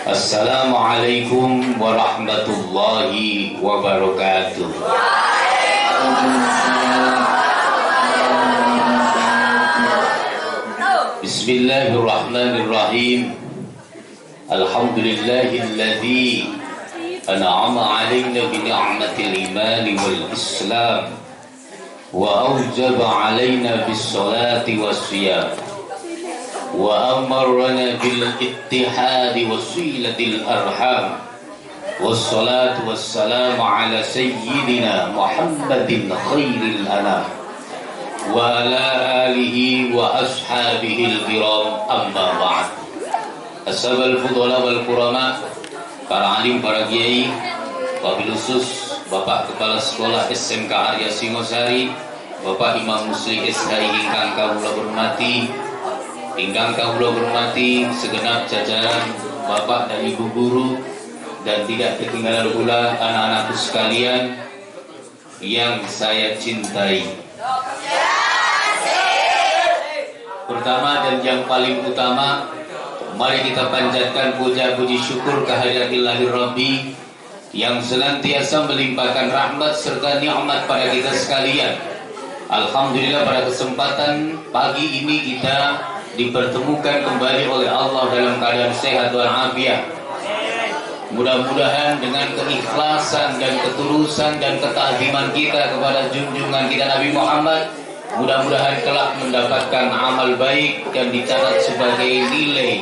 Assalamualaikum warahmatullahi wabarakatuh. Bismillahirrahmanirrahim. Alhamdulillahilladzi an'ama 'alaina bi ni'matil iman wal islam wa awjaba 'alaina bis salati was siyam wa amarna bil ittihadi wasilatil arham wassalatu wassalamu ala sayyidina Muhammadin khairil anam wa ala alihi wa ashabihil kiram amma ba'd. Ashabal fudhala wal kurama, para alim, para kiai, wabil khusus Bapak Kepala Sekolah SMK Arya Singosari, Bapak Imam Musli SHI ingkang kawula hormati, ingkang kawula hormati segenap jajaran Bapak dan Ibu guru, dan tidak ketinggalan pula anak-anakku sekalian yang saya cintai. Pertama dan yang paling utama, mari kita panjatkan puja-puji syukur kehadirat Ilahi Rabbi yang senantiasa melimpahkan rahmat serta nikmat pada kita sekalian. Alhamdulillah, pada kesempatan pagi ini kita dipertemukan kembali oleh Allah dalam keadaan sehat walafiat. Mudah-mudahan dengan keikhlasan dan ketulusan dan ketaziman kita kepada junjungan kita Nabi Muhammad, mudah-mudahan kelak mendapatkan amal baik dan dicatat sebagai nilai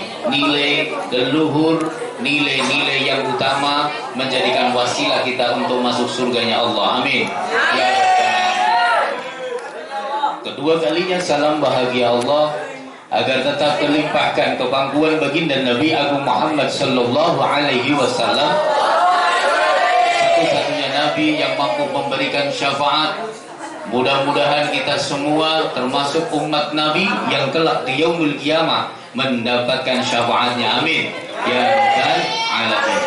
leluhur, nilai-nilai yang utama, menjadikan wasilah kita untuk masuk surganya Allah. Amin. Ya. Kedua kalinya salam bahagia Allah agar tetap terlimpahkan kepangkuan baginda Nabi Agung Muhammad sallallahu alaihi wasallam, satu-satunya Nabi yang mampu memberikan syafaat. Mudah-mudahan kita semua termasuk umat Nabi yang kelak di yaumul qiyamah mendapatkan syafaatnya. Amin ya rabbal alamin.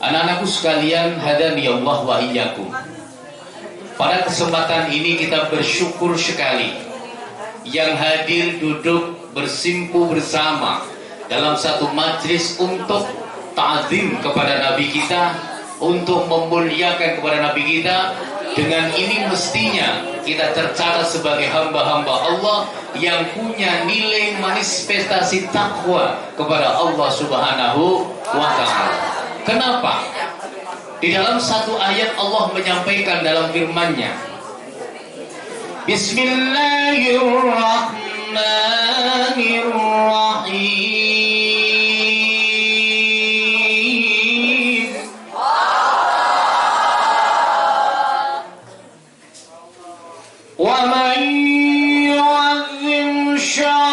Anak-anakku sekalian, hadani Allah wa iyyakum. Pada kesempatan ini kita bersyukur sekali yang hadir duduk bersimpu bersama dalam satu majlis untuk ta'zim kepada Nabi kita, untuk memuliakan kepada Nabi kita. Dengan ini mestinya kita tercatat sebagai hamba-hamba Allah yang punya nilai manifestasi takwa kepada Allah Subhanahu wa ta'ala. Kenapa? Di dalam satu ayat Allah menyampaikan dalam firman-Nya, Bismillahirrahmanirrahim. Wa man yu'azzim sya'airallah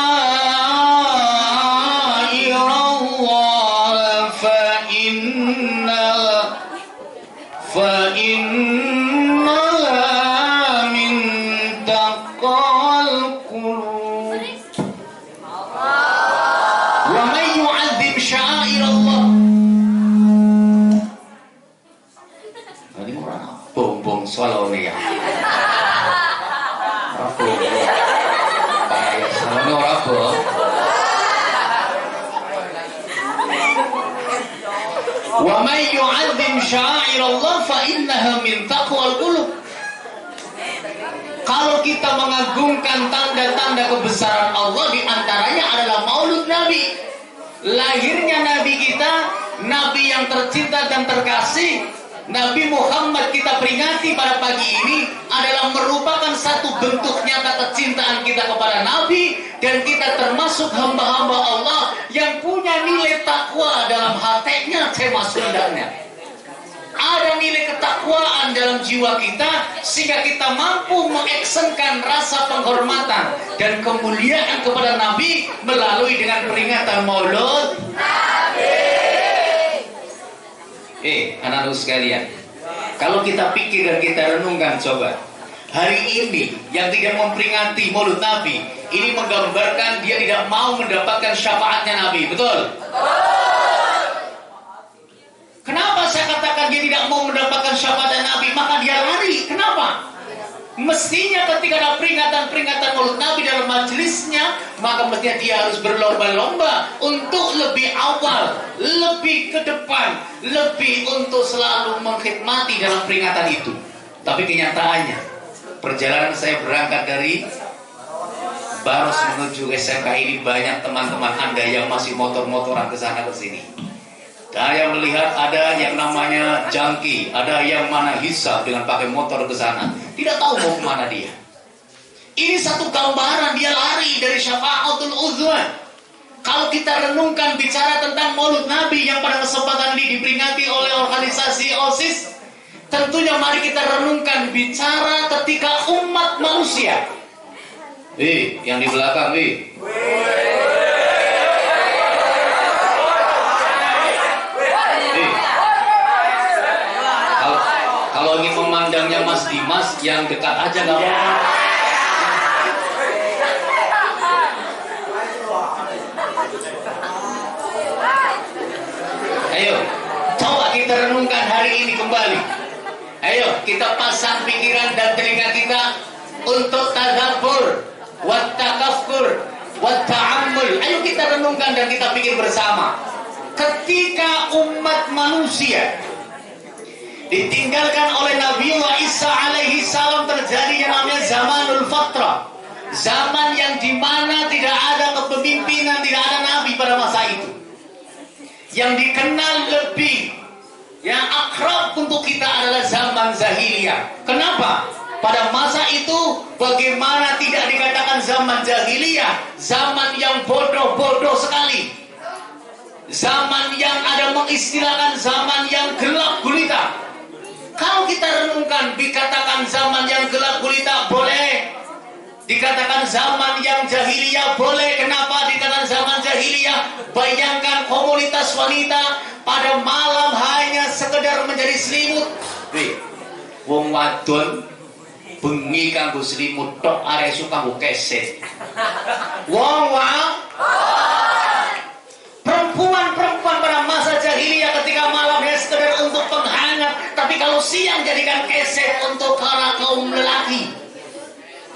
fa innaha min taqwal qulub. Wa man yu'azzim sya'airallah. Ini orang bom-bom swallow nih ya. Wa may yu'azzim sya'airallah fa innaha min taqwal qulub. Kalau kita mengagungkan tanda-tanda kebesaran Allah, di antaranya adalah Maulud Nabi. Lahirnya Nabi kita, Nabi yang tercinta dan terkasih, Nabi Muhammad kita peringati pada pagi ini adalah merupakan satu bentuk nyata kecintaan kita kepada Nabi, dan kita termasuk hamba-hamba Allah yang punya nilai takwa dalam hatinya, termasuk sundanya. Ada nilai ketakwaan dalam jiwa kita sehingga kita mampu mengeksenkan rasa penghormatan dan kemuliaan kepada Nabi melalui dengan peringatan Maulud Nabi. Anak-anak sekalian, kalau kita pikir dan kita renungkan, coba hari ini yang tidak memperingati Maulud Nabi, ini menggambarkan dia tidak mau mendapatkan syafaatnya Nabi, betul? Kenapa saya katakan dia tidak mau mendapatkan syafaatnya Nabi? Maka dia lari. Kenapa? Mestinya ketika ada peringatan-peringatan Maulid Nabi dalam majelisnya, maka mestinya dia harus berlomba-lomba untuk lebih awal, lebih ke depan, lebih untuk selalu mengkhidmati dalam peringatan itu. Tapi kenyataannya, perjalanan saya berangkat dari Baros menuju SMK ini, banyak teman-teman Anda yang masih motor-motoran ke sana ke sini. Saya melihat ada yang namanya jangki, ada yang mana hisab dengan pakai motor ke sana. Tidak tahu mau kemana dia. Ini satu gambaran, dia lari dari syafa'atul uzma. Kalau kita renungkan bicara tentang Maulid Nabi yang pada kesempatan ini diperingati oleh organisasi OSIS, tentunya mari kita renungkan bicara ketika umat manusia. Yang di belakang, Kalau ingin memandangnya Mas Dimas, yang dekat aja nggak apa-apa. Ayo, coba kita renungkan hari ini kembali. Ayo, kita pasang pikiran dan telinga kita untuk tadabbur, wat takafkur, wat ta'ammul. Ayo kita renungkan dan kita pikir bersama. Ketika umat manusia ditinggalkan oleh Nabiullah Isa alaihi salam, terjadi yang namanya zamanul fatrah, zaman yang dimana tidak ada kepemimpinan, tidak ada nabi pada masa itu. Yang dikenal lebih yang akrab untuk kita adalah zaman jahiliyah. Kenapa? Pada masa itu bagaimana tidak dikatakan zaman jahiliyah, zaman yang bodoh-bodoh sekali, zaman yang ada mengistilahkan zaman yang gelap gulita. Kalau kita renungkan, dikatakan zaman yang gelap gulita boleh, dikatakan zaman yang jahiliyah boleh. Kenapa dikatakan zaman jahiliyah? Bayangkan komunitas wanita pada malam hanya sekedar menjadi selimut. Wong wadon bengi kanggo selimut tok, arek suka nggo keset. Perempuan-perempuan pada masa jahiliyah ketika malam hanya sekedar untuk penghangat, tapi kalau siang jadikan keset untuk para kaum lelaki.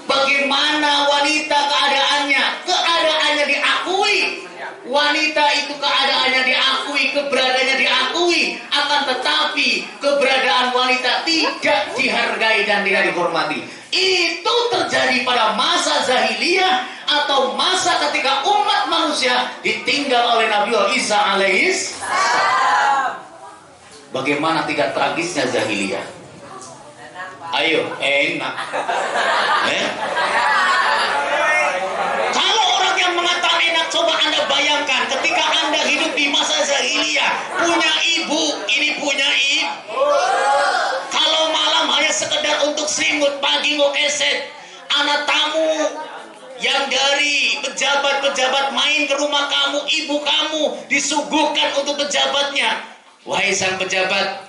Bagaimana wanita keadaannya? Keadaannya diakui. Wanita itu keadaannya diakui, keberadaannya diakui. Akan tetapi keberadaan wanita tidak dihargai dan tidak dihormati. Itu terjadi pada masa jahiliyah atau masa ketika umat manusia ditinggal oleh Nabi Isa alaihis. Bagaimana tidak tragisnya jahiliyah? Ayo, enak. Kalau orang yang mengatakan enak, coba Anda bayangkan ketika Anda hidup di masa jahiliyah, punya ibu, ini punya ibu. Kalau malam hanya sekedar untuk selimut, pagi mau keset, anak tamu yang dari pejabat-pejabat main ke rumah kamu, ibu kamu disuguhkan untuk pejabatnya. Wahai sang pejabat,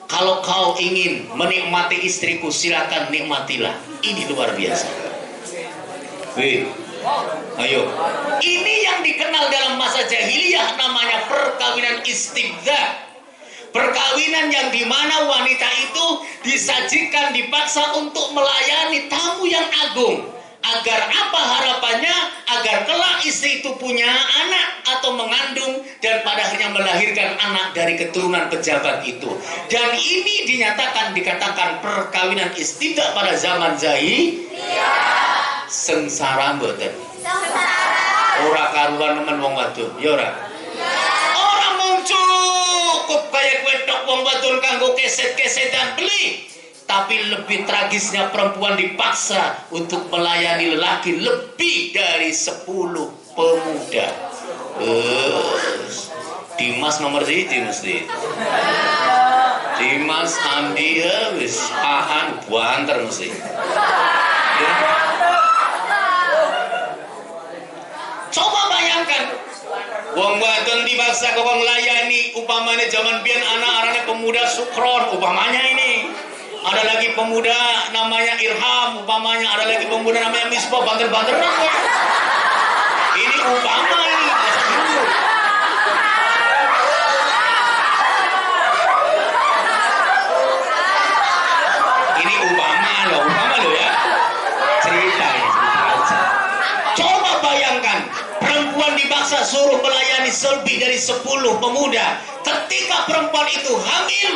kalau kau ingin menikmati istriku, silakan nikmatilah. Ini luar biasa. Ayo. Ini yang dikenal dalam masa jahiliyah namanya perkawinan istibdha. Perkawinan yang dimana wanita itu disajikan, dipaksa untuk melayani tamu yang agung. Agar apa harapannya? Agar kelak istri itu punya anak atau mengandung dan pada akhirnya melahirkan anak dari keturunan pejabat itu. Dan ini dikatakan perkawinan istibdha pada zaman jahiliyah. Sengsara mboten? Ora karuan nemen wong wadon, ya ora? Ora mung cukup kaya wedok wong wadon kanggo keset-kesetan beli. Tapi lebih tragisnya perempuan dipaksa untuk melayani lelaki lebih dari 10 pemuda. Dimas nomor 1 mesti. Dimas Andi wis ahan banter mesti. Ya. Coba bayangkan, wong wadon dipaksa kok nglayani, umpamanya zaman biyen anak-anaknya pemuda Sukron, umpamanya ini. Ada lagi pemuda namanya Irham, umpamanya ada lagi pemuda namanya Misbah, banter-banteran. Ini umpama ini. Ini umpama loh dipaksa suruh melayani lebih dari 10 pemuda. Ketika perempuan itu hamil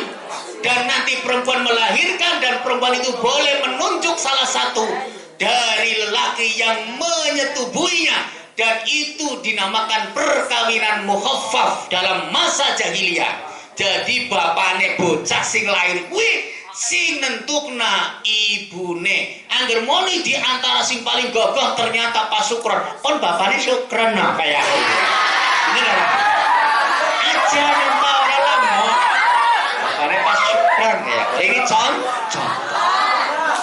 dan nanti perempuan melahirkan dan perempuan itu boleh menunjuk salah satu dari lelaki yang menyetubuhinya, dan itu dinamakan perkawinan mukhaffaf dalam masa jahiliyah. Jadi bapane bocah sing lahir kuwi sing nentukna ibune. Angger moni di antara sing paling gagah ternyata Pak Sukron. Kon bapane Sukron kayak. Ini lah. Aja nembak ora lamo. Bapane Pak Sukron kayak. Ini contoh.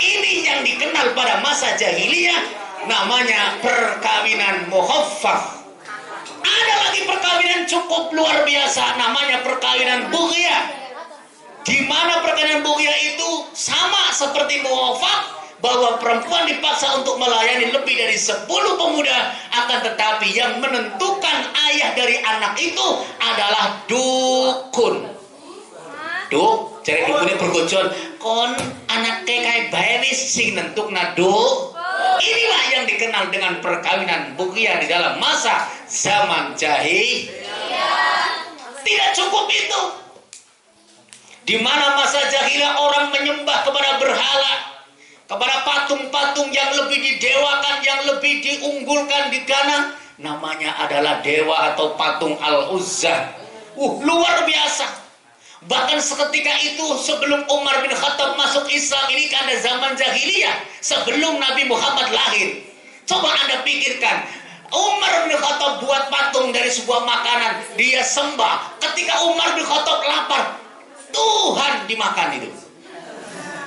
Ini yang dikenal pada masa jahiliyah namanya perkawinan mukhaffaf. Ada lagi perkawinan cukup luar biasa namanya perkawinan bughiyah. Di mana perkawinan bughiyah itu sama seperti mukhaffaf, bahwa perempuan dipaksa untuk melayani lebih dari 10 pemuda, akan tetapi yang menentukan ayah dari anak itu adalah dukun. Duk, cari dukunnya bergojon, kon anak kayak bae wis sing nentukna duk. Inilah yang dikenal dengan perkawinan bughiyah di dalam masa zaman jahiliyah. Tidak cukup itu. Di mana masa jahiliyah orang menyembah kepada berhala, kepada patung-patung yang lebih didewakan, yang lebih diunggulkan di kanan, namanya adalah dewa atau patung Al-Uzzah. Luar biasa. Bahkan seketika itu sebelum Umar bin Khattab masuk Islam, ini kan ada zaman jahiliyah sebelum Nabi Muhammad lahir. Coba Anda pikirkan, Umar bin Khattab buat patung dari sebuah makanan, dia sembah. Ketika Umar bin Khattab lapar, Tuhan dimakan itu.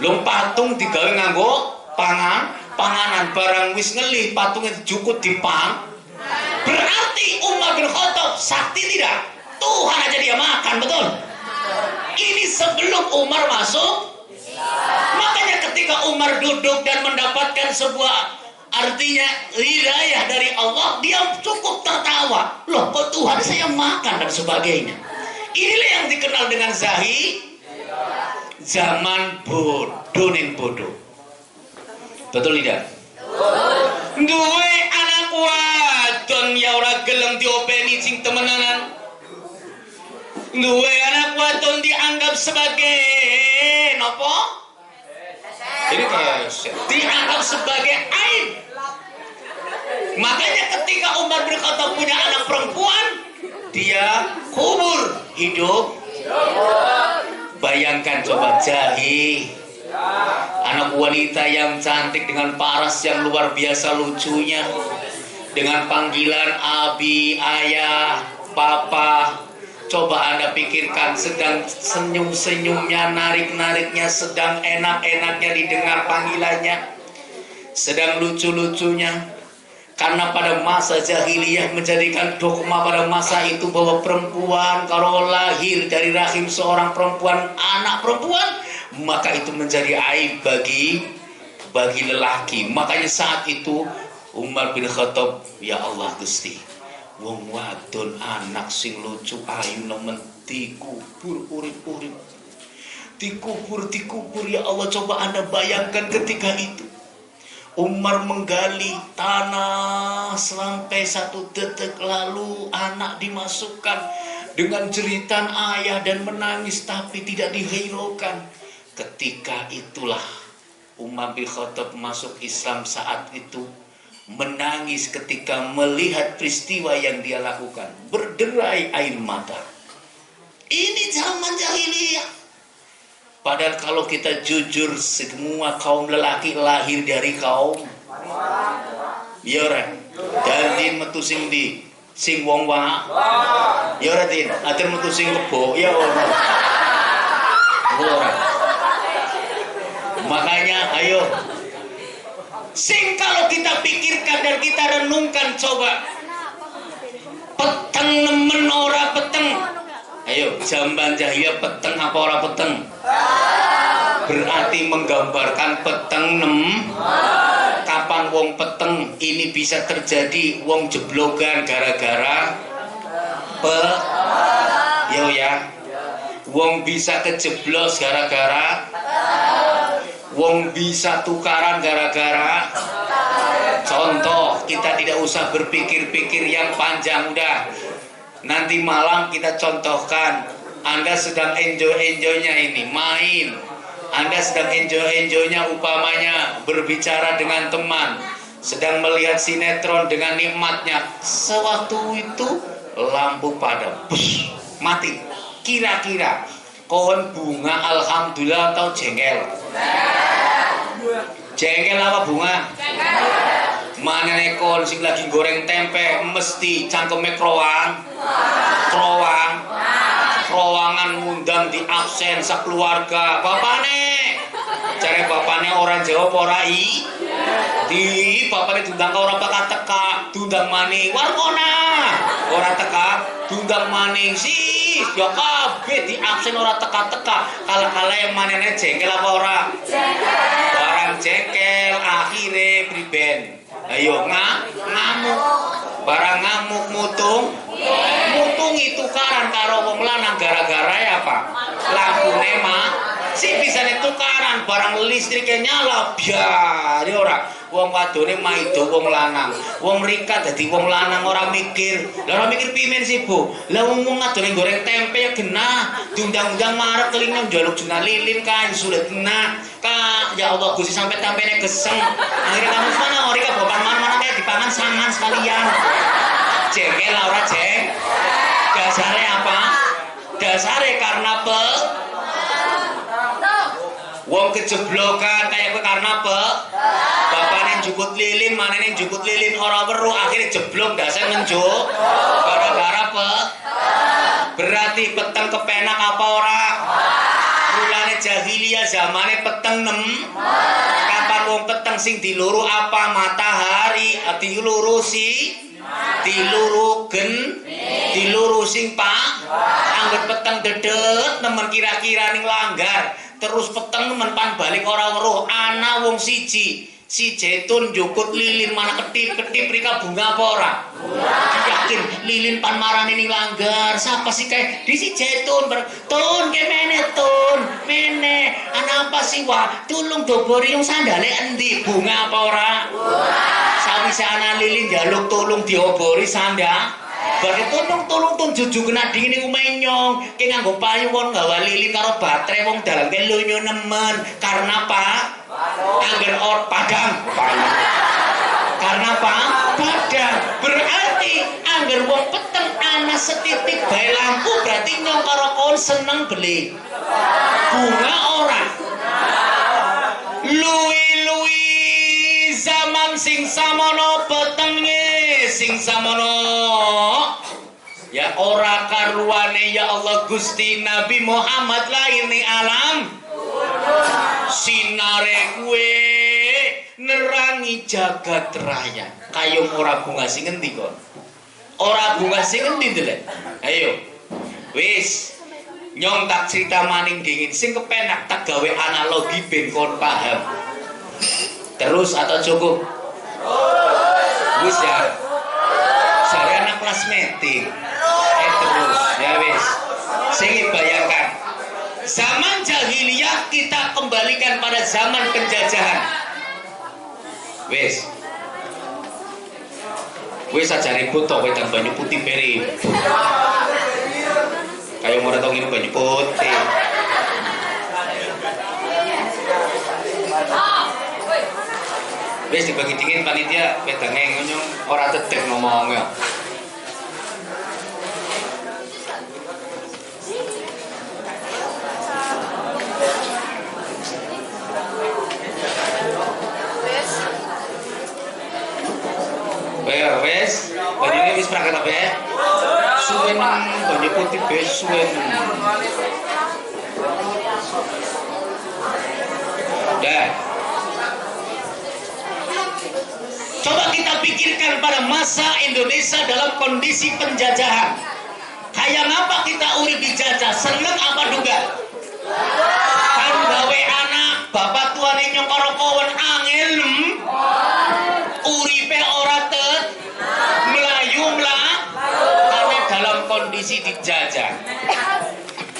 Lum patung digawe nganggo panganan barang wis ngelih patungnya dijukut dipang. Berarti Umar bin Khattab sakti tidak? Tuhan aja dia makan, betul? Ini sebelum Umar masuk. Makanya ketika Umar duduk dan mendapatkan sebuah artinya hidayah dari Allah, dia cukup tertawa. Loh, kok Tuhan saya makan dan sebagainya. Inilah yang dikenal dengan zaman bodoh ning bodoh. Betul tidak? Duwe anak wadon ya ora gelem diopeni sing temenanan. Duwe anak wadon dianggap sebagai nopo? Ini kayak dianggap sebagai aib. Makanya ketika Umar bin Khattab punya anak perempuan, dia kubur hidup. Bayangkan coba anak wanita yang cantik dengan paras yang luar biasa lucunya, dengan panggilan abi, ayah, papa. Coba Anda pikirkan, sedang senyum-senyumnya, narik-nariknya, sedang enak-enaknya didengar panggilannya, sedang lucu-lucunya. Karena pada masa jahiliyah menjadikan dogma pada masa itu bahwa perempuan kalau lahir dari rahim seorang perempuan, anak perempuan, maka itu menjadi aib bagi lelaki. Makanya saat itu Umar bin Khattab, ya Allah Gusti, wong wadon anak sing lucu ayu nemen dikubur urip-urip, dikubur ya Allah. Coba Anda bayangkan ketika itu Umar menggali tanah sampai 1 detik, lalu anak dimasukkan dengan jeritan ayah dan menangis tapi tidak dihiraukan. Ketika itulah Umar bin Khattab masuk Islam. Saat itu menangis ketika melihat peristiwa yang dia lakukan, berderai air mata. Ini zaman jahiliyah. Padahal kalau kita jujur, semua kaum lelaki lahir dari kaum ya ora. Dan metu sing di sing wong wa. Ya ora din, atur metu sing kebo ya ora. Ora. Makanya ayo sing kalau kita pikirkan dan kita renungkan, coba peteng nemen ora peteng. Ayo, zaman jahiliyah peteng apa ora peteng? Berarti menggambarkan peteng kapan wong peteng ini bisa terjadi? Wong jeblogan gara-gara wong bisa kejeblos gara-gara Wong bisa tukaran gara-gara contoh. Kita tidak usah berpikir-pikir yang panjang, udah. Nanti malam kita contohkan. Anda sedang enjoy-enjoynya ini main. Anda sedang enjoy-enjoynya umpamanya berbicara dengan teman, sedang melihat sinetron dengan nikmatnya. Sewaktu itu lampu padam, bus, mati. Kira-kira kon bunga alhamdulillah atau jengkel? Jengkel apa bunga? Mana nekon sing lagi goreng tempe mesti cangkeme krowang. Krowangan ngundang di absen sakeluarga. Bapane cari bapane orang jawab ora i. Di bapane diundang ora bakal teka, diundang maning warkona. Ora teka, diundang maning sih. Ya kabeh di absen ora teka-teka. Kala-kala yang manene jengkel apa ora? Barang jengkel akhire priben. Ayo ngamuk. Barang ngamuk mutung itu tukaran karo wong lanang gara-gara ya apa? Lampune si bisa tukaran barang listriknya nyala biar ora. Wong wadone maido wong lanang. Wong rika dadi wong lanang ora mikir. Lah ora mikir pimen sih, Bu? Lah wong ngadone goreng tempe ya genah. Diundang-undang marep telinga njaluk jenah lilin kan sulit genah. Kak, ya Allah Gusti sampai tampene geseng. Akhirnya kamu mana ora ka bapak mana kayak dipangan sangan sekalian. Jengkel ora jeng. Dasare apa? Dasare karena wong kejeblokan kayak karena bapaknya jukut lilin, manene jukut lilin ora weruh akhirnya jeblok dasar ngenjuk gara-gara berarti peteng kepenak apa ora? Mulane jahiliyah zamane peteng kapan wong peteng sing diluru apa? Matahari dilurusi diluru sing anggere peteng dedet nemen kira-kira ning langgar. Terus peteng nemen pan balik ora weruh. Ana wong siji si jetun jukut lilin mana ketip rika bunga apa ora? Yakin lilin pan marani ning langgar. Siapa sih kayak di si jetun tun ke mene ana apa sih wah tulung dobori yung sandale endi bunga apa ora? Sawise ana lilin jaluk tulung diobori sandal. Bagi tulung jujuk kena dingin iku menyong. Ki nganggo payu kon gawa lilin karo baterai wong dalan ke lunyo nemen. Karena apa? Angger padang. Karena apa? Padang. Berarti angger wong peteng ana setitik bae lampu berarti nyong karo kon seneng beli. Bunga ora. Luwi zaman sing samono petenge sing samono ya ora karuane ya Allah Gusti Nabi Muhammad lahir ning alam sinare kuwe nerangi jagat raya kayung ora bunga sing endi kon ora bunga sing endi delek ayo wis nyong tak cerita maning dingin sing kepenak tak gawe analogi ben kon paham terus atau cukup wis ya saya anak kelas meeting terus ya wis sing bayangkan zaman jahiliyah kita kembalikan pada zaman penjajahan wis aja ribut tok wedang banyu putih peri kayak mau tau ini banyu putih wis dibagi dingin panitia wedangnya ngunyung ora tetep ngomongnya wes banyune wis berangkat apa ya suwen banyu putih wes suwen dah. Coba kita pikirkan pada masa Indonesia dalam kondisi penjajahan. Kayak apa kita urip dijajah? Seneng apa duga? Kan gawe anak, bapak tuane nyong karo kawan angel uripe ora melayu karena dalam kondisi dijajah.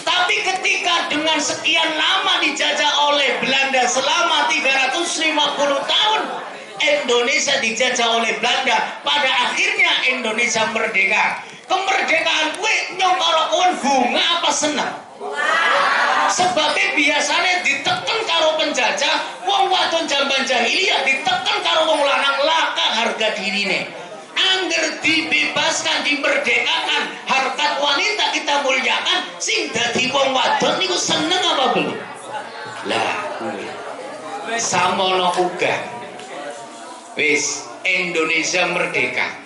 Tapi Tapi ketika dengan sekian lama dijajah oleh Belanda selama 350 tahun, Indonesia dijajah oleh Belanda, pada akhirnya Indonesia merdeka. Kemerdekaan gue nyokoro kon bunga apa seneng? Sebabnya biasanya ditekan karo penjajah, wong wadon zaman jahiliyah ditekan karo wong lanang laka harga dirine. Angger dibebaskan, dimerdekakan, harkat wanita kita muliakan, sing dadi wong wadon niku seneng apa belum? Lah kuwi samono uga wis Indonesia merdeka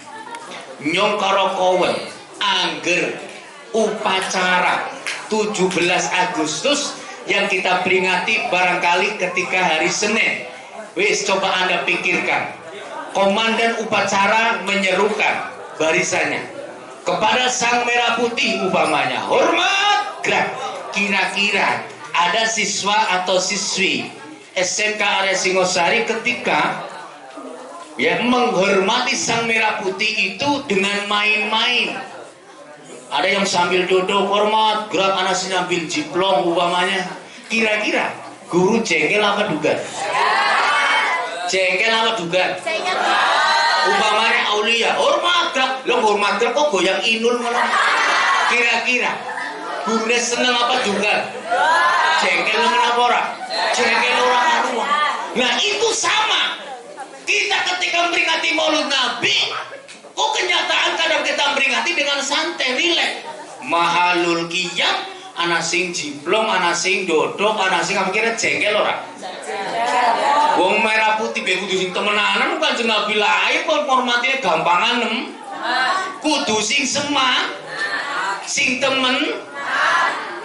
nyong karo kowen angger upacara 17 Agustus yang kita peringati barangkali ketika hari Senin. Wis coba Anda pikirkan, komandan upacara menyerukan barisannya kepada Sang Merah Putih umpamanya, hormat gerak. Kira-kira ada siswa atau siswi SMK Arya Singosari ketika ya menghormati Sang Merah Putih itu dengan main-main. Ada yang sambil duduk hormat gerak, anak sambil jiplong umpamanya. Kira-kira guru jengkel apa dugan? Jengkel apa dugan? Umpamanya aulia hormat gerak, lo hormat gerak kok goyang inul malah. Kira-kira gurunya seneng apa dugan? Jengkel apa ora? Jengkel orang anu. Nah itu sama. Kita ketika memperingati Maulid Nabi, kok kenyataan kadang kita memperingati dengan santai, rileks. Mahalul qiyam, ana sing jiplong, ana sing dodok, ana sing apa kira jengkel ora? Wong Merah Putih be kudu sing temenanan, Kanjeng Nabi lahir kok hormatine gampangan nem. Kudu sing semak, sing temen.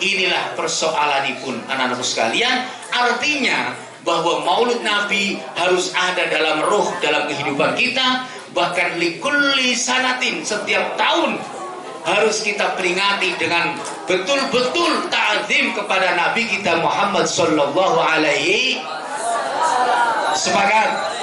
Inilah persoalanipun anak-anakku sekalian. Artinya bahwa Maulid Nabi harus ada dalam roh, dalam kehidupan kita. Bahkan likulli sanatin, setiap tahun harus kita peringati dengan betul-betul ta'zim kepada Nabi kita Muhammad sallallahu alaihi. Sepakat?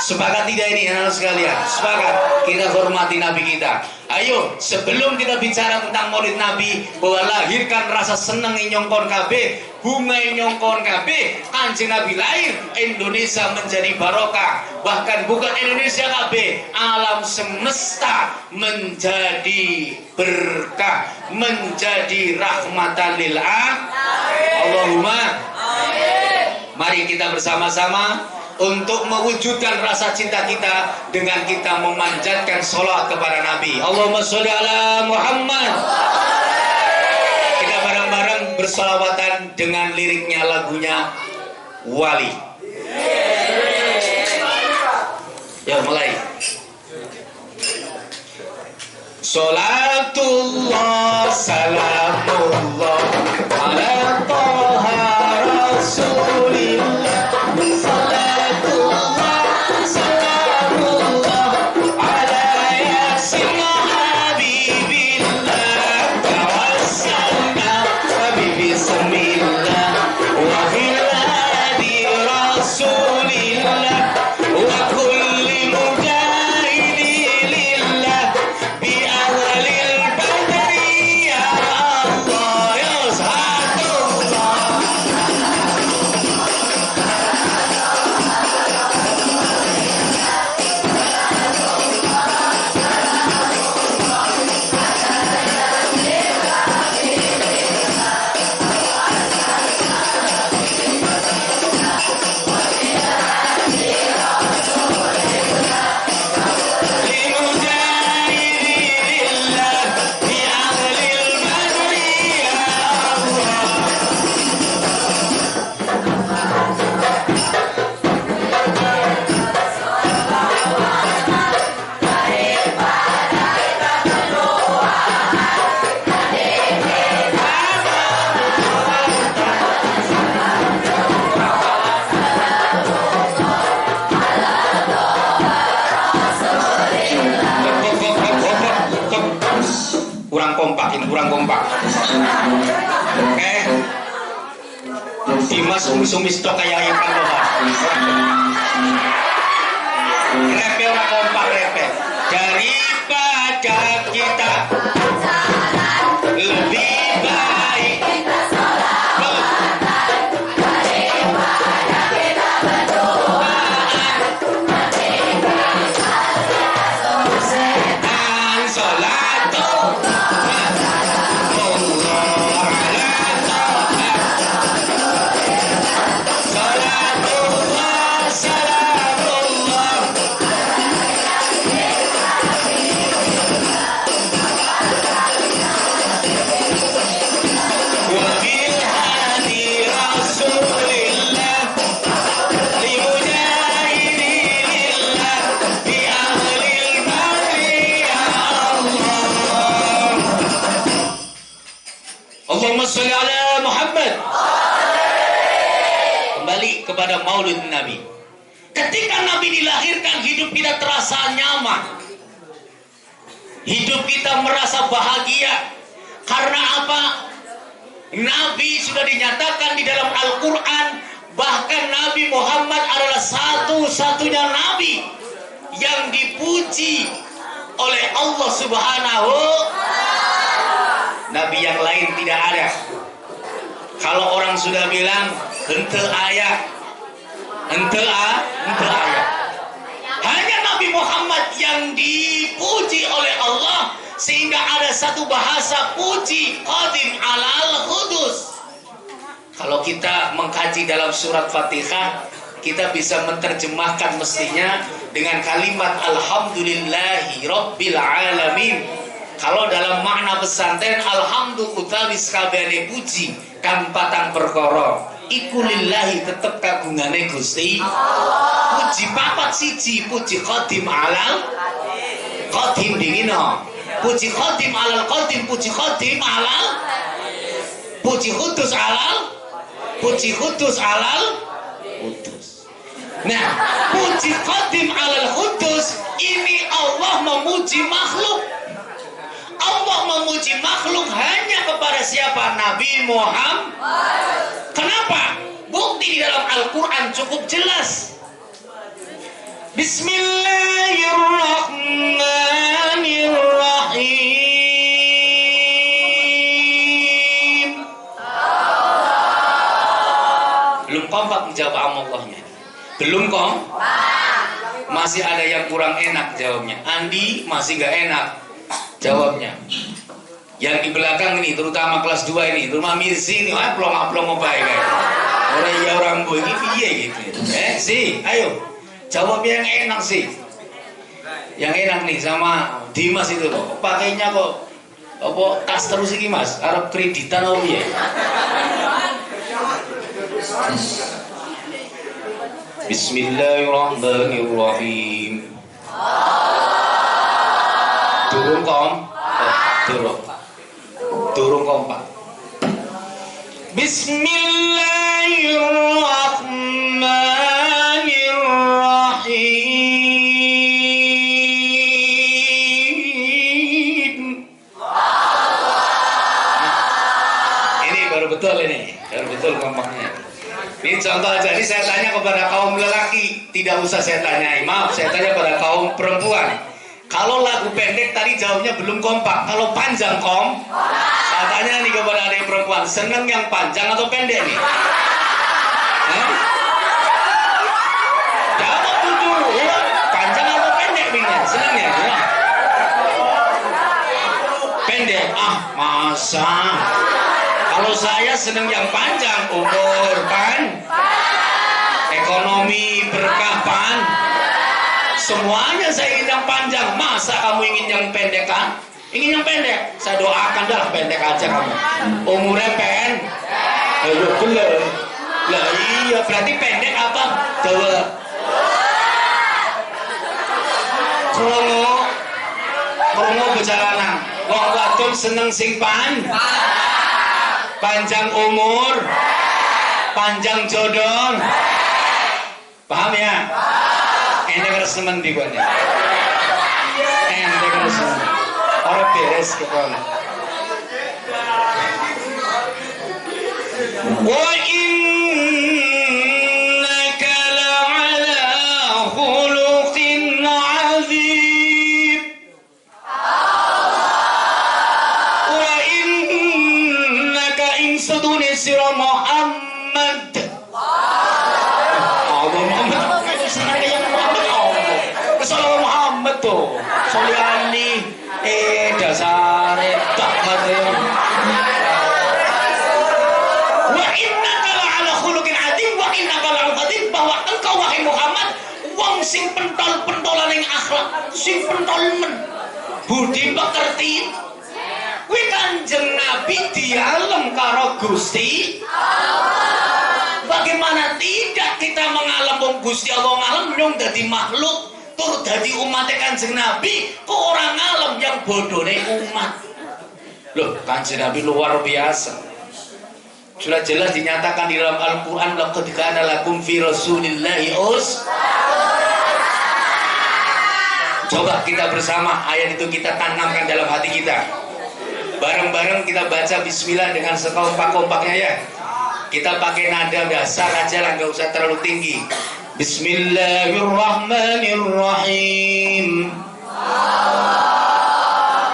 Sepakat tidak ini anak sekalian? Sepakat, kita hormati Nabi kita. Ayo, sebelum kita bicara tentang Maulid Nabi, bahwa lahirkan rasa seneng nyongkon kabeh, bunga nyongkon kabeh, Kanjeng Nabi lahir, Indonesia menjadi barokah. Bahkan bukan Indonesia kabeh, alam semesta menjadi berkah, menjadi rahmatan lil alamin. Allahumma amin. Mari kita bersama-sama untuk mewujudkan rasa cinta kita dengan kita memanjatkan sholawat kepada Nabi. Allahumma sholli ala Muhammad. Kita bareng-bareng bersolawatan dengan liriknya lagunya Wali. Ya mulai. Sholatullah salamullah ala Toha Rasulillah. Kurang kompak. Dimas umis-umis tok kayak ikan loh. Repe orang kompak repe. Daripada kita lebih baik sholli ala Muhammad. Kembali kepada Maulid Nabi. Ketika Nabi dilahirkan, hidup kita terasa nyaman. Hidup kita merasa bahagia. Karena apa? Nabi sudah dinyatakan di dalam Al-Quran. Bahkan Nabi Muhammad adalah satu-satunya Nabi yang dipuji oleh Allah Subhanahu. Nabi yang lain tidak ada. Kalau orang sudah bilang henteu aya, henteu aya. Hanya Nabi Muhammad yang dipuji oleh Allah, sehingga ada satu bahasa puji, qadim alal khudus. Kalau kita mengkaji dalam surat Fatihah, kita bisa menerjemahkan mestinya dengan kalimat alhamdulillahi rabbil alamin. Kalau dalam makna pesantren, alhamdulillah kabehane puji kang patang perkara iku lillahi tetep kagungane Gusti Allah. Puji papat siji, puji qadim alal qadim dingino, puji qadim alal qadim, puji qadim alal, puji kudus alal, puji kudus alal kudus. Nah, puji qadim alal kudus ini Allah memuji makhluk. Allah memuji makhluk hanya kepada siapa? Nabi Muhammad. Kenapa? Bukti di dalam Al-Quran cukup jelas. Bismillahirrahmanirrahim. Belum kompak menjawab Allahnya. Belum kompak. Masih ada yang kurang enak jawabnya. Andi masih gak enak jawabnya. Yang di belakang ini, terutama kelas 2 ini, rumah Mirsi ini, aplong-aplong apa ya? Orang ya orang boy ini piye gitu. Si, ayo. Jawabnya yang enak sih. Yang enak nih sama Dimas itu loh. Pakainya kok apa tas terus iki Mas? Arep kreditan apa piye? Bismillahirrahmanirrahim. Turun kompak. Bismillahirrahmanirrahim. Ini baru betul kompaknya. Ini contoh aja. Jadi saya tanya kepada kaum lelaki, tidak usah saya tanyai. Maaf, saya tanya pada kaum perempuan. Kalau lagu pendek tadi jawabnya belum kompak. Kalau panjang saya tanya nih kepada adik perempuan, seneng yang panjang atau pendek nih? Jawab jujur, panjang atau pendek Bingnya? Seneng ya? Pendek? Masa? Kalau saya seneng yang panjang, umur pan, ekonomi berkah pan. Semuanya saya ingin yang panjang. Masa kamu ingin yang pendek kan? Ingin yang pendek? Saya doakan dah pendek aja kamu. Umurnya pendek. Ayo belum. Lah iya berarti pendek apa? Jawab. Krungu bejalanan. Wong wadon seneng sing panjang umur, panjang jodoh. Paham ya? Ente harus temen di gua nih. Ente harus orang beres ke kono. Wa innaka la'ala khuluqin 'azim. Wa innaka insuduni sira Muhammad. Tuh, Soliani, dasare tak mati. Wa innaka la'ala khuluqin 'adzim wa innaka la'al-'adzim, bahwa engkau wahai Muhammad wong sing pentol-pentolan ing akhlak, sing pentol men. Budi pekerti. Kuwi Kanjeng Nabi dialem karo Gusti Allah. Bagaimana tidak kita mengalem wong Gusti Allah ngalem nyong dadi makhluk. Tur dadi umatnya Kanjeng Nabi, kok orang ngalem yang bodohnya umat. Loh, Kanjeng Nabi luar biasa. Sudah jelas dinyatakan di dalam Al-Quran, laqad kana lakum fi rasulillahi Coba kita bersama ayat itu kita tanamkan dalam hati kita. Bareng-bareng kita baca bismillah dengan sekompak-kompaknya ya. Kita pakai nada dasar aja lah, nggak usah terlalu tinggi. Bismillahirrahmanirrahim.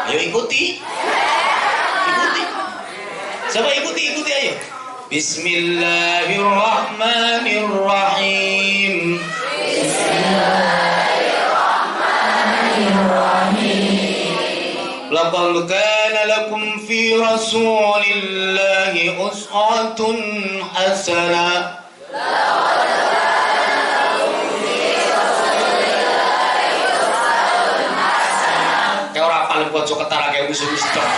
Ayo ikuti. Ikuti. Coba ikuti ayo. Bismillahirrahmanirrahim. Laqad kana lakum fi rasulillahi uswatun hasanah. Kayak orang paling pojok ketara kayak musuh-musuh.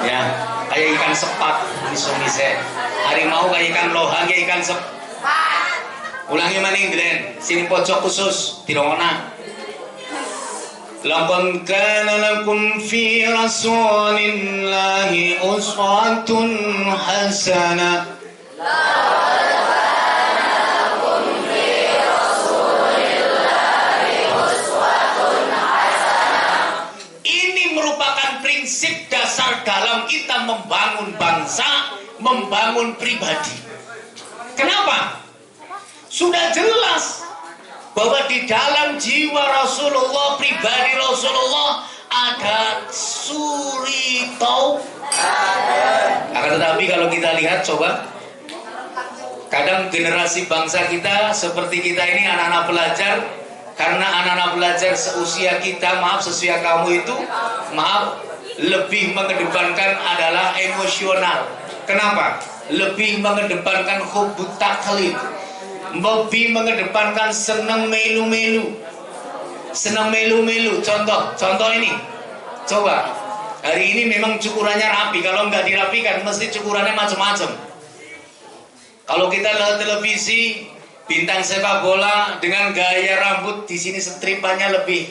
Ya, kayak ikan sepat miso-mise. Harimau kayak ikan lohang, kayak ikan sepat. Ulangi maning Glen, sini pojok khusus dirongona. Laqad kana lakum fi rasulillahi uswatun hasanah. Ini merupakan prinsip dasar dalam kita membangun bangsa, membangun pribadi. Kenapa? Sudah jelas bahwa di dalam jiwa Rasulullah, pribadi Rasulullah ada suri taubat. Akan tetapi kalau kita lihat coba, kadang generasi bangsa kita seperti kita ini anak-anak pelajar, karena anak-anak pelajar seusia kita, maaf seusia kamu itu, maaf, lebih mengedepankan adalah emosional. Kenapa? Lebih mengedepankan hubbut taklid, lebih mengedepankan senang melu-melu. Senang melu-melu. Contoh ini. Coba. Hari ini memang cukurannya rapi. Kalau nggak dirapikan, mesti cukurannya macam-macam. Kalau kita lihat televisi, bintang sepak bola dengan gaya rambut di sini setripannya lebih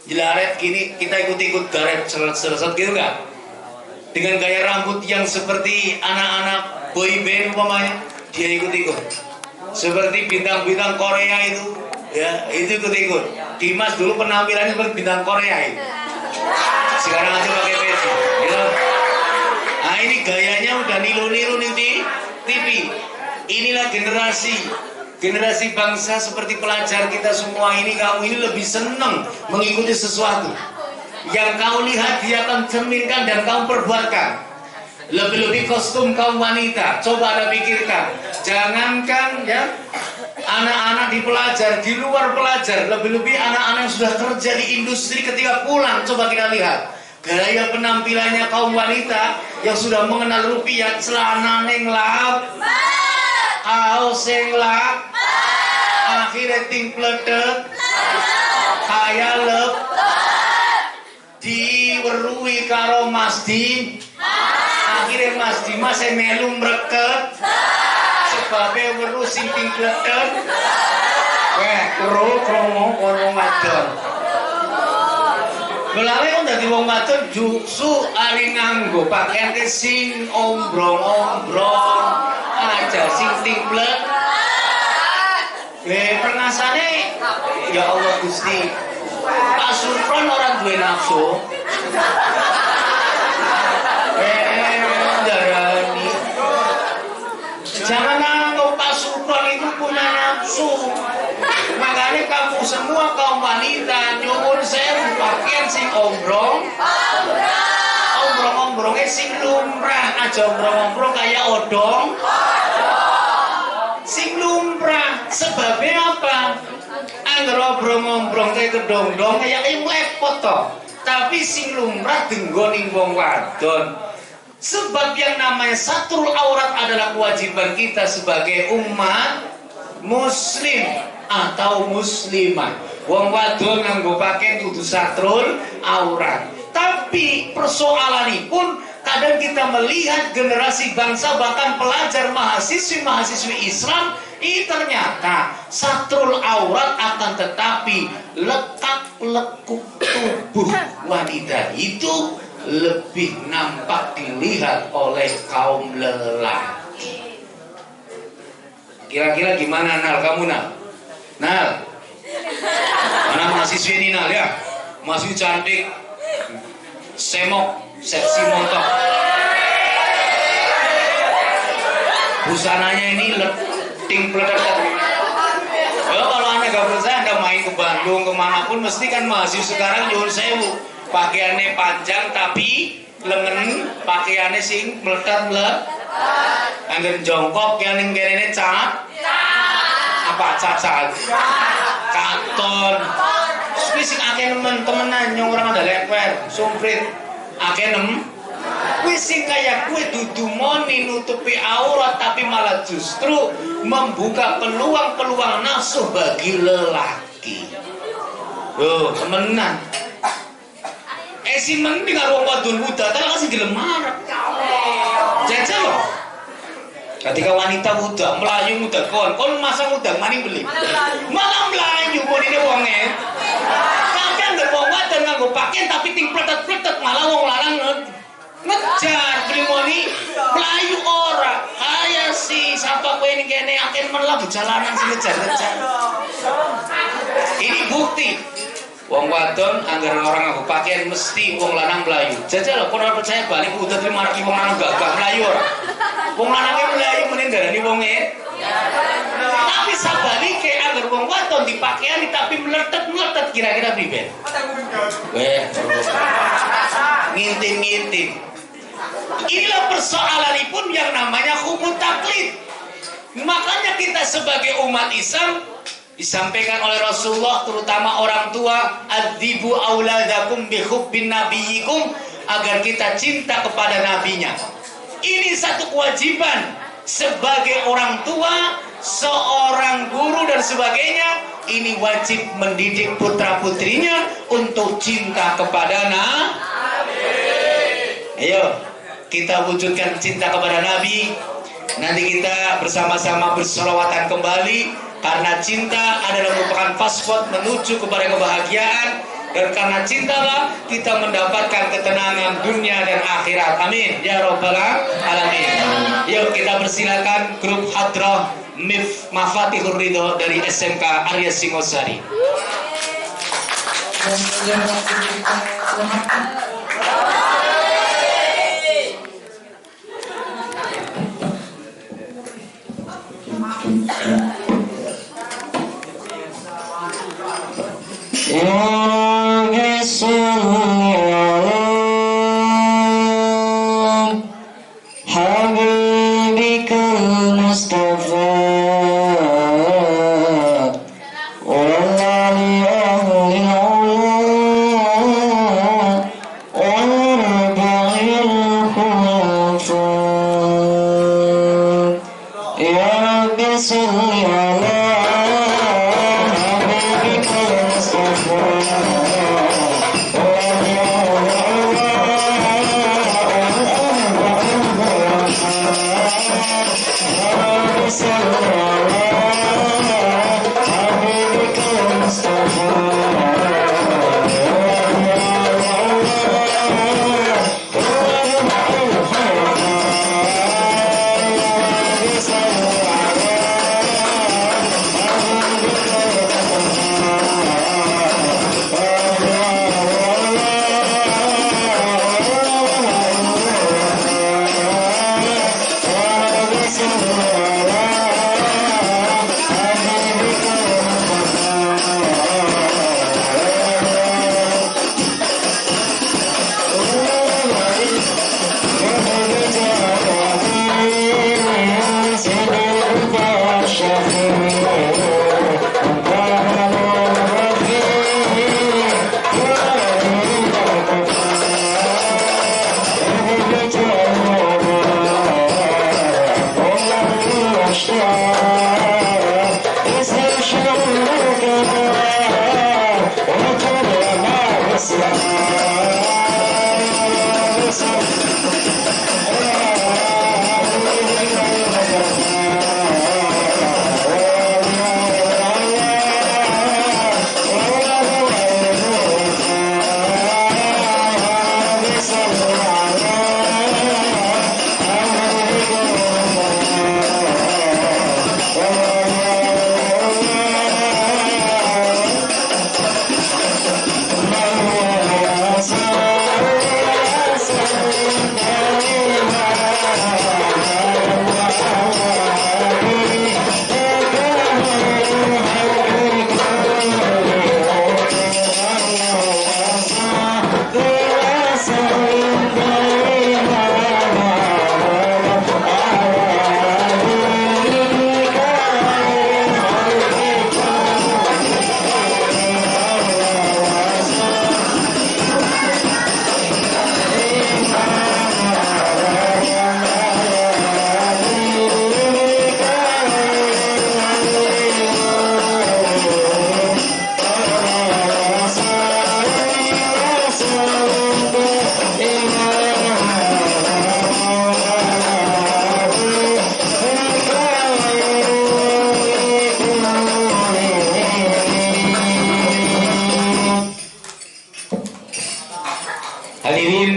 jelaret gini, kita ikut-ikut garet seret-seret gitu nggak? Dengan gaya rambut yang seperti anak-anak boy band umpamanya, dia ikut-ikut. Seperti bintang-bintang Korea itu, ya itu ikut-ikut. Dimas dulu penampilannya seperti bintang Korea itu. Sekarang aja pakai peci, gitu. Nah ini gayanya udah niru-niru nih di TV. Inilah generasi bangsa seperti pelajar kita semua ini. Kamu ini lebih senang mengikuti sesuatu yang kau lihat dia akan cerminkan dan kau perbuatkan. Lebih-lebih kostum kaum wanita, coba Anda pikirkan. Jangankan ya anak-anak di pelajar, di luar pelajar, lebih-lebih anak-anak yang sudah kerja di industri ketika pulang, coba kita lihat gaya penampilannya kaum wanita yang sudah mengenal rupiah. Celana neng lap, kaos neng lap, akhirnya ting pledek, kaya lep, diwerui karo Mas Di. Akhirnya Mas Dimas saya melu mreket sebabnya weru sing ting pledek. Weh, kromo wong wadon. Mulane kok dadi wong wadon justru ari nganggo pakaian sing ombrong-ombrong aja sing ting pledek. Pernasane ya Allah Gusti. Pak Supron orang duwe nafsu. Jangan anggap Pak Supron itu punya nafsu. Makanya kamu semua kaum wanita nyuwun sewu pakaian sing ombrong-ombrongnya sing lumrah, aja ombrong-ombrong kayak odong. Sing lumrah. Sebabnya apa? Angger ombrong-ombrong kayak kedong-dong kayak lepot toh. Tapi sing lumrah denggoning wong wadon. Sebab yang namanya satrul aurat adalah kewajiban kita sebagai umat muslim atau muslimah. Wong wadon nganggo pakaian kudu satrul aurat. Tapi persoalan ini pun kadang kita melihat generasi bangsa bahkan pelajar mahasiswi Islam ini ternyata satrul aurat akan tetapi lekuk tubuh wanita itu lebih nampak dilihat oleh kaum lelaki. Kira-kira gimana Nal, kamu Nal? Nal, mana mahasiswi ini Nal ya? Masih cantik, semok, seksi montok. Busananya ini leting peledak. Ya, kalau anda gak percaya, anda main ke Bandung kemanapun, mesti kan mahasiswa sekarang nyuwun sewu. Pakaiannya panjang tapi lengan pakaiannya sing melekat. Angger jongkok yang ning kene cat. Apa cacat? Katon. Wis sing akeh temenan nyong orang ada leper, sumprit. Akeh wis sing kaya kue dudu moni nutupi aurat tapi malah justru membuka peluang-peluang nafsu bagi lelaki. Loh, temenan. Si mending karo wong wadon muda, tak kasih gelem marep. Jajal loh. Ketika wanita muda, melayu muda kon masa muda maning beli. Malah melayu monine wonge. Kadang nggak wong wadon nganggo pakaian tapi ting pletet-pletet malah wong lanang ngejar beli moni melayu ora. Kaya si sapa kowe ning kene aken menlah jalanan sing ngejar-ngejar. Ini bukti. Wong wadon anggar orang nganggo pakaian mesti wong lanang melayu. Jajal kok ora percaya balik udah terima maraki wong lanang gak melayu ora. Wong lanangnya melayu mending darani wonge. Tapi sabalike anggar wong wadon dipakaiani tapi meletet-meletet kira-kira priben? Ngintin-ngintin. Inilah persoalanipun yang namanya hukum taklid. Makanya kita sebagai umat Islam disampaikan oleh Rasulullah, terutama orang tua, adzibu auladakum bihubbin nabiyikum, agar kita cinta kepada nabinya. Ini satu kewajiban sebagai orang tua, seorang guru dan sebagainya. Ini wajib mendidik putra putrinya untuk cinta kepada nabi. Ayo kita wujudkan cinta kepada nabi. Nanti kita bersama-sama bersolawatan kembali. Karena cinta adalah merupakan paspor menuju kepada kebahagiaan. Dan karena cintalah kita mendapatkan ketenangan dunia dan akhirat. Amin ya robbal alamin. Yuk kita persilakan grup Hadrah Mafatihur Ridho dari SMK Arya Singosari.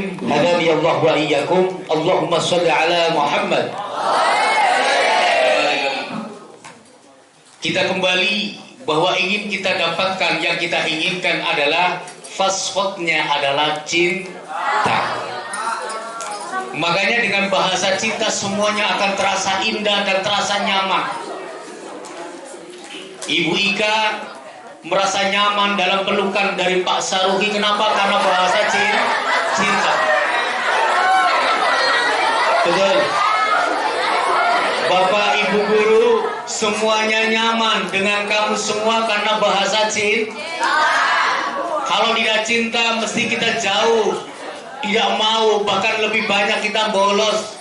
muslimin hadani Allah wa iyyakum. Allahumma shalli ala Muhammad. Kita kembali bahwa ingin kita dapatkan, yang kita inginkan adalah fosfatnya adalah cinta. Makanya dengan bahasa cinta semuanya akan terasa indah dan terasa nyaman. Ibu Ika merasa nyaman dalam pelukan dari Pak Saruhi. Kenapa? Karena bahasa cinta. Betul. Bapak Ibu guru semuanya nyaman dengan kamu semua karena bahasa cinta. Kalau tidak cinta mesti kita jauh, tidak mau, bahkan lebih banyak kita bolos,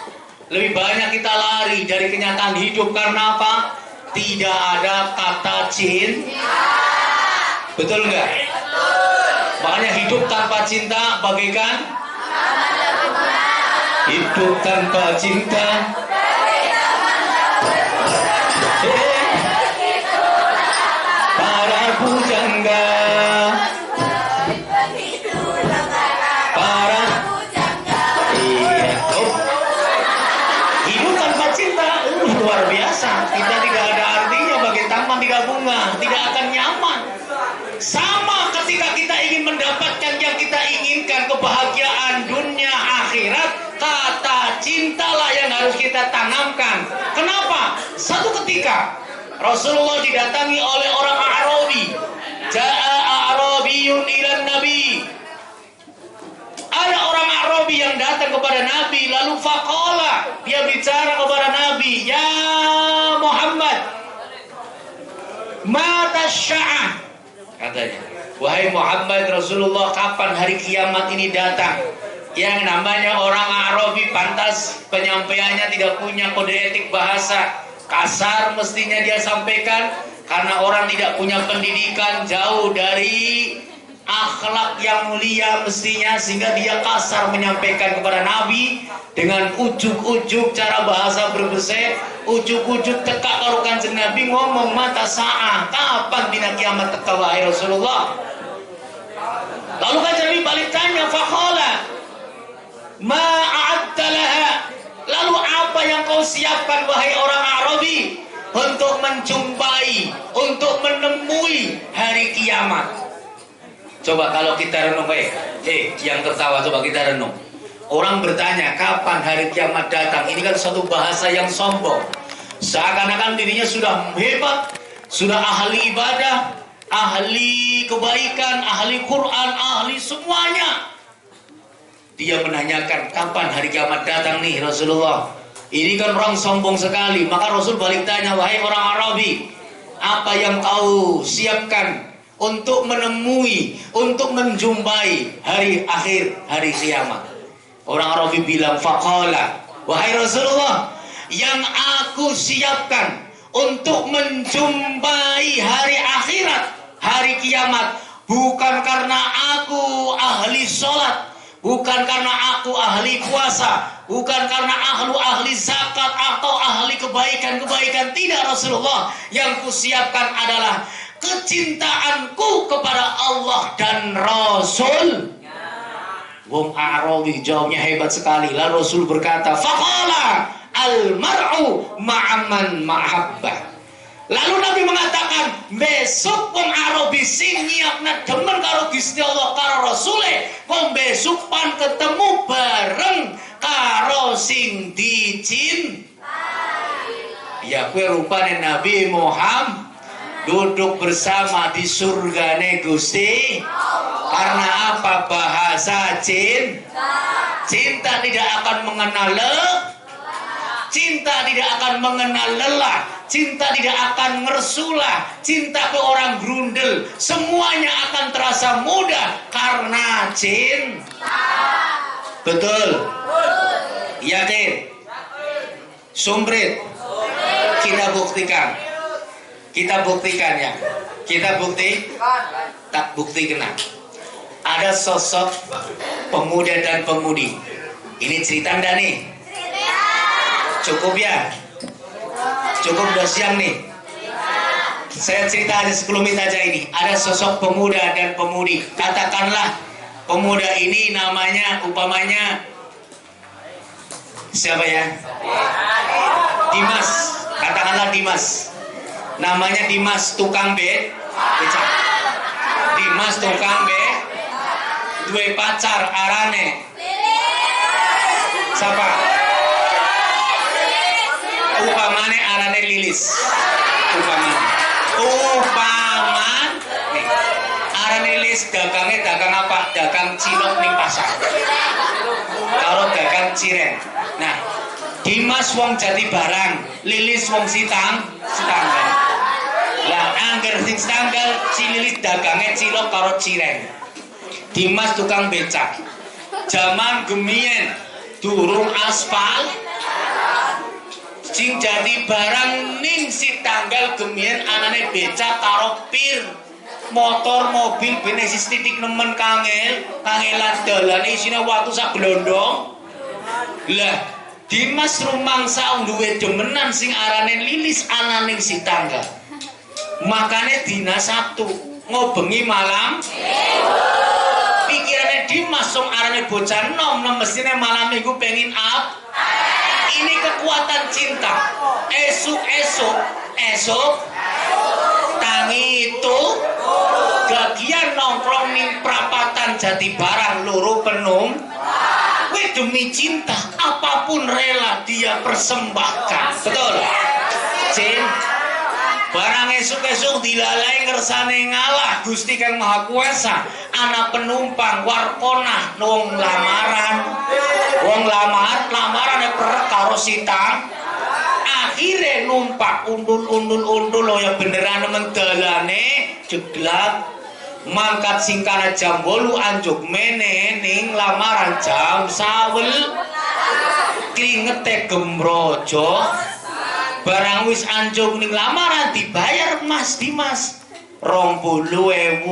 lebih banyak kita lari dari kenyataan hidup. Karena apa? Tidak ada kata cinta. Betul nggak? Makanya hidup tanpa cinta bagaikan hidup tanpa cinta. Para pujangga, para iya, hidup tanpa cinta luar biasa. Kita tidak ada artinya, bagai taman tidak bunga, tidak akan nyaman. Sama ketika kita ingin mendapatkan yang kita inginkan, kebahagiaan dunia akhirat, kata cintalah yang harus kita tanamkan. Kenapa? Satu ketika Rasulullah didatangi oleh orang Arabi. Ja'a Arabiyun ilan Nabi. Ada orang Arabi yang datang kepada Nabi, lalu faqala, dia bicara kepada Nabi, ya Muhammad, mata sya'ah, katanya, wahai Muhammad Rasulullah, kapan hari kiamat ini datang? Yang namanya orang Arabi pantas penyampaiannya tidak punya kode etik bahasa, kasar mestinya dia sampaikan, karena orang tidak punya pendidikan, jauh dari akhlak yang mulia mestinya, sehingga dia kasar menyampaikan kepada Nabi dengan ujuk-ujuk cara bahasa berbesar, ujuk-ujuk teka karo Kanjeng Nabi ngomong mata sa'ah, kapan dina kiamat teka wahai Rasulullah. Lalu Kanjeng Nabi balik tanya, faqala ma'adta laha, lalu apa yang kau siapkan wahai orang Arabi untuk menjumpai, untuk menemui hari kiamat? Coba kalau kita renung, yang tertawa, coba kita renung. Orang bertanya kapan hari kiamat datang, ini kan suatu bahasa yang sombong. Seakan-akan dirinya sudah hebat, sudah ahli ibadah, ahli kebaikan, ahli Quran, ahli semuanya. Dia menanyakan kapan hari kiamat datang nih Rasulullah. Ini kan orang sombong sekali. Maka Rasul balik tanya, wahai orang Arabi, apa yang kau siapkan untuk menemui, untuk menjumpai hari akhir, hari kiamat? Orang Arabi bilang, faqala, wahai Rasulullah, yang aku siapkan untuk menjumpai hari akhirat, hari kiamat, bukan karena aku ahli sholat, bukan karena aku ahli puasa, bukan karena ahli zakat atau ahli kebaikan-kebaikan. Tidak Rasulullah, yang kusiapkan adalah kecintaanku kepada Allah dan Rasul. Wong Arabi jawabnya hebat sekali. Lalu Rasul berkata, faqala al-mar'u ma'aman mahabbah. Lalu Nabi mengatakan, besok wong Arabi sing nyiapna demen karo Gusti Allah karo Rasule, wong besok pan ketemu bareng karo sing dicintai. Ya kue rupane Nabi Muhammad duduk bersama di surgane Gusti. Karena apa? Bahasa cinta tidak akan mengenal cinta tidak akan mengenal lelah, cinta tidak akan ngersulah, cinta ke orang grundel, semuanya akan terasa mudah karena cinta. Betul? Yakin? Sumprit? Kita buktikan. Kita buktikan ya. Kita tak bukti kena. Ada sosok pemuda dan pemudi. Ini cerita anda nih. Cukup ya? Cukup udah siang nih. Saya cerita aja 10 menit aja ini. Ada sosok pemuda dan pemudi. Katakanlah Pemuda ini namanya umpamanya siapa ya? Dimas, katakanlah Dimas. Namanya Dimas tukang becak. Dimas tukang duwe pacar arane. Siapa? Upamane arane Lilis. Umpamane arane Lilis dagangnya dagang apa? Dagang cilok ning pasar. Kalau dagang cireng. Nah, Dimas wong Jati Barang, Lilis wong Sitanggal. Lah angger sing tanggal si Lilis dagangnya cilok karo cireng. Dimas tukang becak. Zaman gemien durung aspal. Sing Jati Barang ning Sitanggal gemien anane becak karo pir. Motor mobil benesis titik nemen kangelan dalane isine watu sak glondong. Lah Dimas rumangsa duwe demenan sing arane Lilis ananing Sitanggal. Makane dina Sabtu ngobengi malam pikirane Dimas sing arane bocah nom mestine malam minggu pengin ini kekuatan cinta. Esok tangi itu gagian nongkrong ning prapatan Jati Barang loro penung. Wih, demi cinta apapun rela dia persembahkan. Betul? Cin, barang esuk-esuk dilalai ngersane ngalah Gusti Kang Maha Kuasa. Anak penumpang warkona wong lamaran perek karo sitang. Akhirnya numpak undul ya beneran mendalane jeglak. Mangkat singkana jam 8 anjuk mene ning lamaran jam 11 kringete gembrojo barang wis anjuk ning lamaran dibayar Mas Dimas 20.000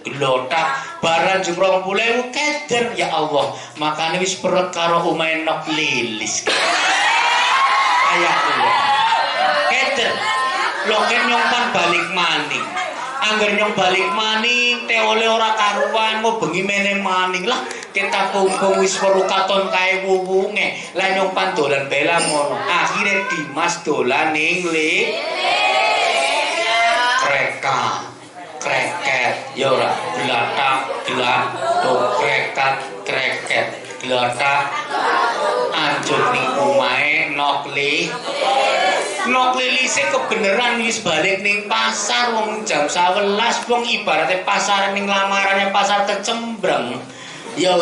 gelotak barang jeng 20.000 keder ya Allah makanya wis perut karo omahe nok Lilis kayak kula keder lho nyongkan balik maning angger nyong balik maning teole ora karuan mau bengi meneh maning lah kita kumpung wis weru katon kae wuwunge lah nyong pandolan bela ngono akhire Dimas dolan ning kreket ya ora kreket glatak anjur ning omahe nok Lilise kebeneran wis balik ning pasar wong jam 11 wong ibaratnya pasar ning lamarannya pasar kecembreng ya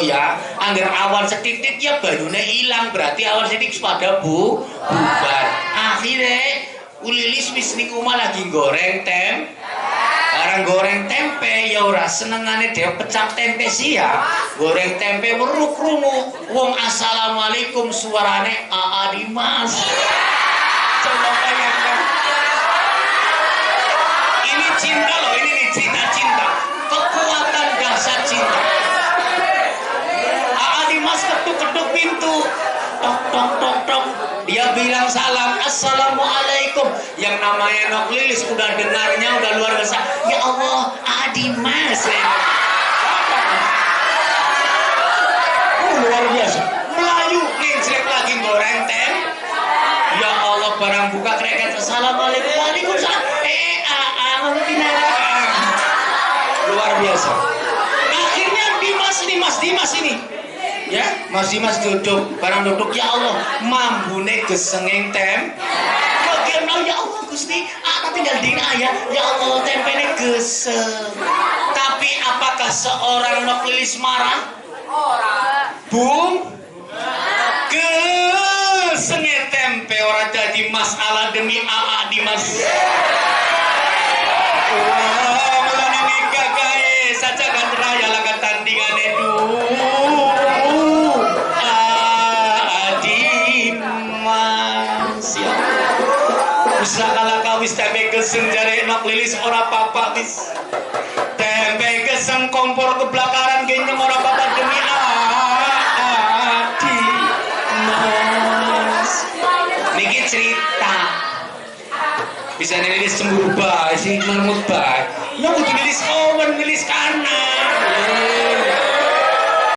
angger awan setitik ya banyune ilang berarti awan setitik pada bubar akhirnya Lilis wis ning omah lagi goreng tempe ya ora senengane dhewe pecah tempe sia goreng tempe weruh krungu wong assalamualaikum suarane Aa Dimas. Coba bayangkan ini cinta loh ini cinta kekuatan dasar cinta. Aa Dimas ketuk pintu tok dia bilang salam assalamualaikum yang namanya Nok Lilis udah dengarnya udah luar biasa ya Allah Aa Dimas luar biasa Melayu ngencrek lagi goreng tempe ya Allah barang buka kreket assalamualaikum waalaikumsalam luar biasa akhirnya Dimas ini ya Mas Dimas duduk barang duduk ya Allah mambune gesengeng bagian ya Allah Gusti tinggal dina ya Allah tempene geseng tapi apakah seorang Nok Lilis marah? Bung gesenge tempe ora dadi masalah demi Aa Dimas mulane nikah kae saja kan raya laga tandingane bisa kalah kawis tempe geseng jare Nok Lilis ora apa-apa wis tempe geseng kompor keblakaran genyeng ora apa-apa demi Dimas niki cerita bisa Lilis cemburu bae sing menemut bae yang kudu Lilis kanan